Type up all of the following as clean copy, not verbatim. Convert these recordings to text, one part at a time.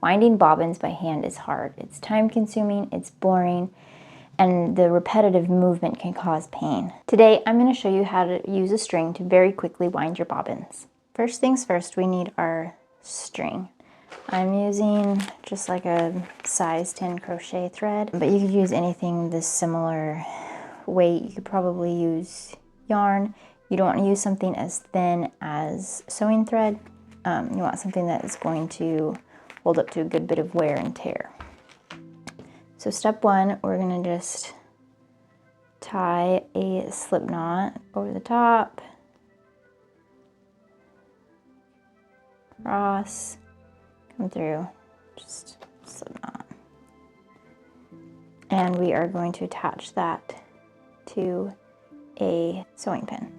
Winding bobbins by hand is hard. It's time consuming, it's boring, and the repetitive movement can cause pain. Today, I'm going to show you how to use a string to very quickly wind your bobbins. First things first, we need our string. I'm using just like a size 10 crochet thread, but you could use anything this similar weight. You could probably use yarn. You don't want to use something as thin as sewing thread. You want something that is going to hold up to a good bit of wear and tear. So step one, we're going to just tie a slip knot over the top, cross, come through, just slip knot. And we are going to attach that to a sewing pin.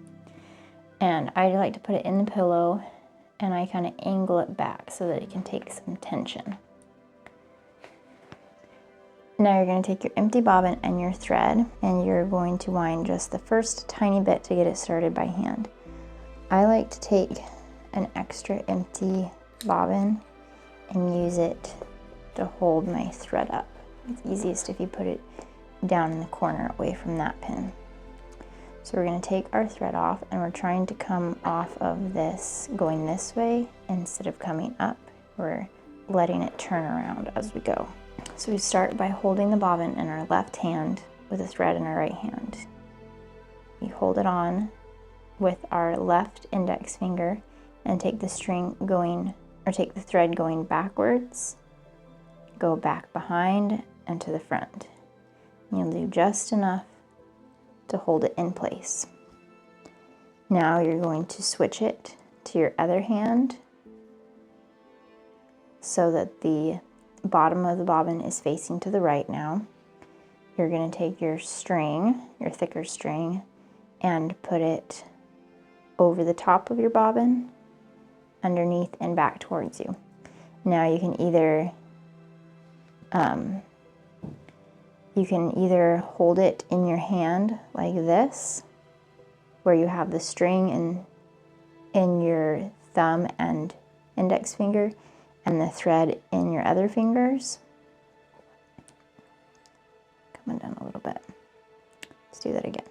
And I like to put it in the pillow, and I kind of angle it back so that it can take some tension. Now you're going to take your empty bobbin and your thread, and you're going to wind just the first tiny bit to get it started by hand. I like to take an extra empty bobbin and use it to hold my thread up. It's easiest if you put it down in the corner away from that pin. So we're going to take our thread off, and we're trying to come off of this going this way instead of coming up. We're letting it turn around as we go. So we start by holding the bobbin in our left hand with a thread in our right hand. We hold it on with our left index finger and take the string going, or take the thread going backwards, go back behind and to the front. You'll do just enough to hold it in place. Now you're going to switch it to your other hand so that the bottom of the bobbin is facing to the right now. You're going to take your string, your thicker string, and put it over the top of your bobbin, underneath and back towards you. Now you can either hold it in your hand like this, where you have the string in your thumb and index finger and the thread in your other fingers. Coming down a little bit. Let's do that again.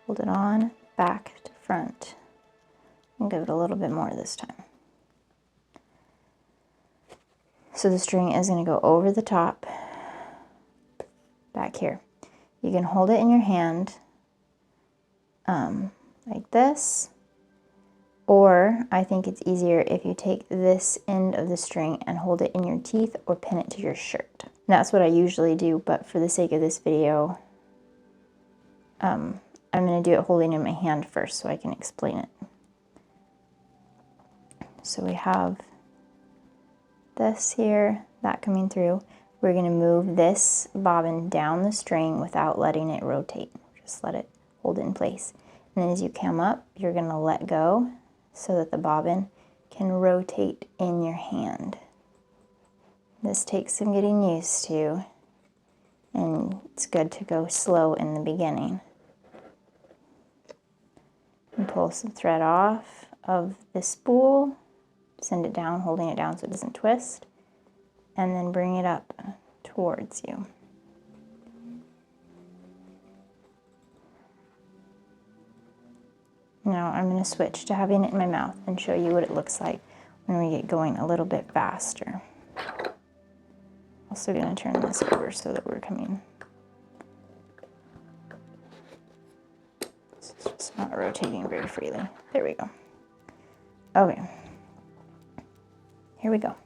Hold it on, back to front, and give it a little bit more this time. So the string is going to go over the top, back here. You can hold it in your hand like this, or I think it's easier if you take this end of the string and hold it in your teeth or pin it to your shirt. That's what I usually do, but for the sake of this video, I'm going to do it holding in my hand first so I can explain it. So we have this here, that coming through. We're going to move this bobbin down the string without letting it rotate. Just let it hold it in place. And then as you come up, you're going to let go so that the bobbin can rotate in your hand. This takes some getting used to, and it's good to go slow in the beginning. And pull some thread off of the spool, send it down, holding it down so it doesn't twist, and then bring it up towards you. Now I'm going to switch to having it in my mouth and show you what it looks like when we get going a little bit faster. Also going to turn this over so that we're coming. It's just not rotating very freely. There we go. Okay. Here we go.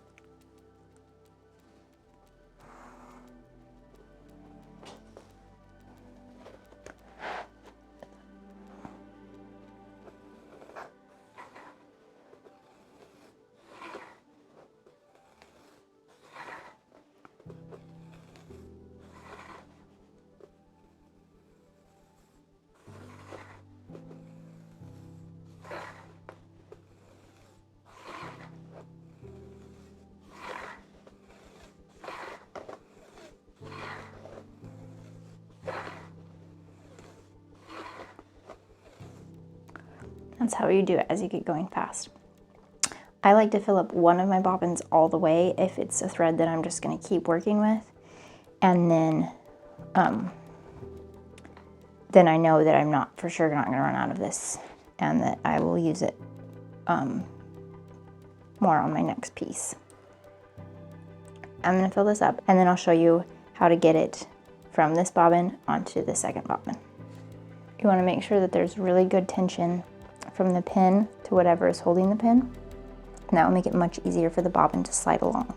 That's how you do it as you get going fast. I like to fill up one of my bobbins all the way if it's a thread that I'm just going to keep working with, and then I know that I'm not for sure not going to run out of this, and that I will use it more on my next piece. I'm going to fill this up, and then I'll show you how to get it from this bobbin onto the second bobbin. You want to make sure that there's really good tension from the pin to whatever is holding the pin, and that will make it much easier for the bobbin to slide along.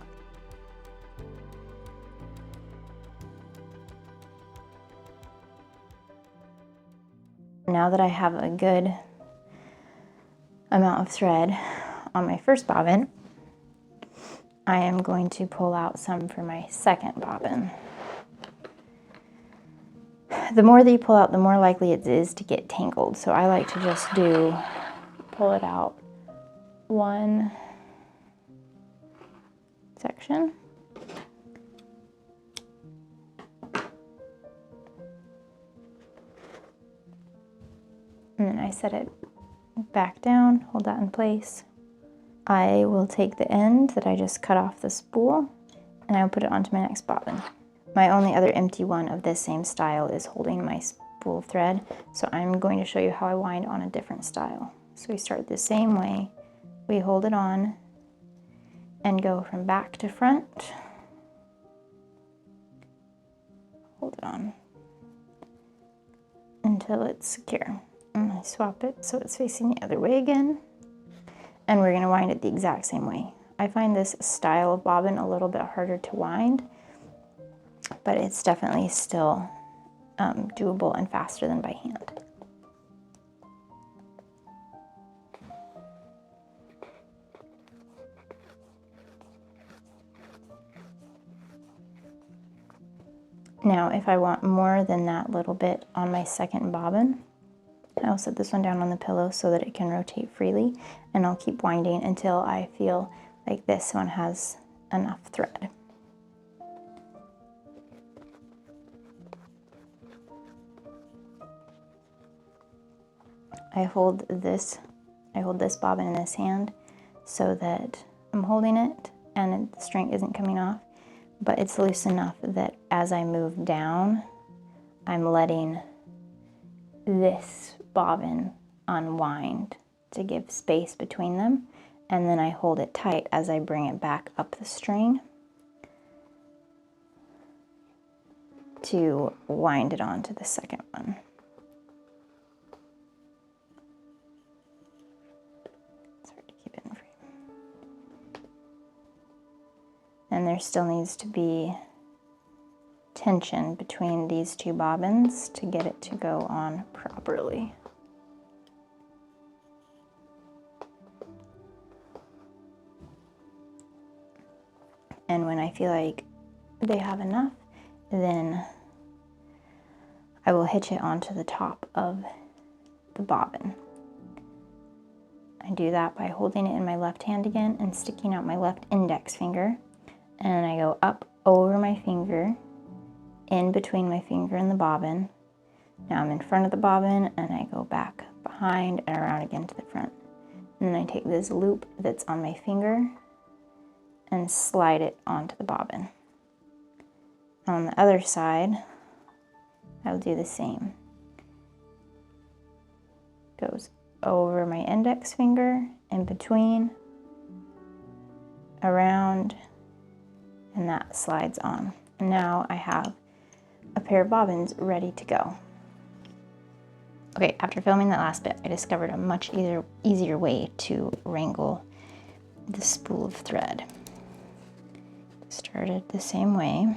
Now that I have a good amount of thread on my first bobbin, I am going to pull out some for my second bobbin. The more that you pull out, the more likely it is to get tangled. So I like to just pull it out one section. And then I set it back down, hold that in place. I will take the end that I just cut off the spool, and I will put it onto my next bobbin. My only other empty one of this same style is holding my spool thread, so I'm going to show you how I wind on a different style. So we start the same way. We hold it on and go from back to front. Hold it on until it's secure. And I swap it so it's facing the other way again. And we're going to wind it the exact same way. I find this style of bobbin a little bit harder to wind, but it's definitely still doable and faster than by hand. Now, if I want more than that little bit on my second bobbin, I'll set this one down on the pillow so that it can rotate freely, and I'll keep winding until I feel like this one has enough thread. I hold this bobbin in this hand so that I'm holding it and the string isn't coming off, but it's loose enough that as I move down, I'm letting this bobbin unwind to give space between them, and then I hold it tight as I bring it back up the string to wind it onto the second one. It's hard to keep it in frame. And there still needs to be tension between these two bobbins to get it to go on properly. And when I feel like they have enough, then I will hitch it onto the top of the bobbin. I do that by holding it in my left hand again and sticking out my left index finger, and I go up over my finger, in between my finger and the bobbin. Now I'm in front of the bobbin, and I go back behind and around again to the front. And then I take this loop that's on my finger and slide it onto the bobbin. On the other side, I'll do the same. Goes over my index finger, in between, around, and that slides on. And now I have a pair of bobbins ready to go. Okay, after filming that last bit, I discovered a much easier way to wrangle the spool of thread. Started the same way.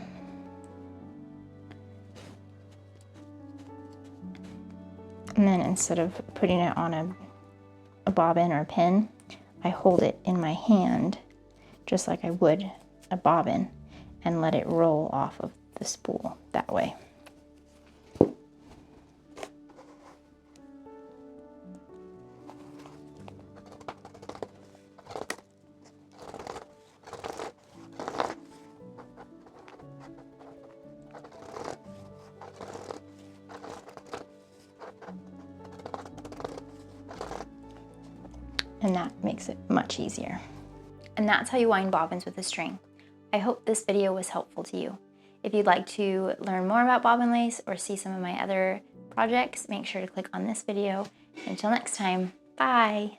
And then instead of putting it on a bobbin or a pin, I hold it in my hand just like I would a bobbin and let it roll off of the spool that way. And that makes it much easier. And that's how you wind bobbins with a string. I hope this video was helpful to you. If you'd like to learn more about bobbin lace or see some of my other projects, make sure to click on this video. Until next time, bye!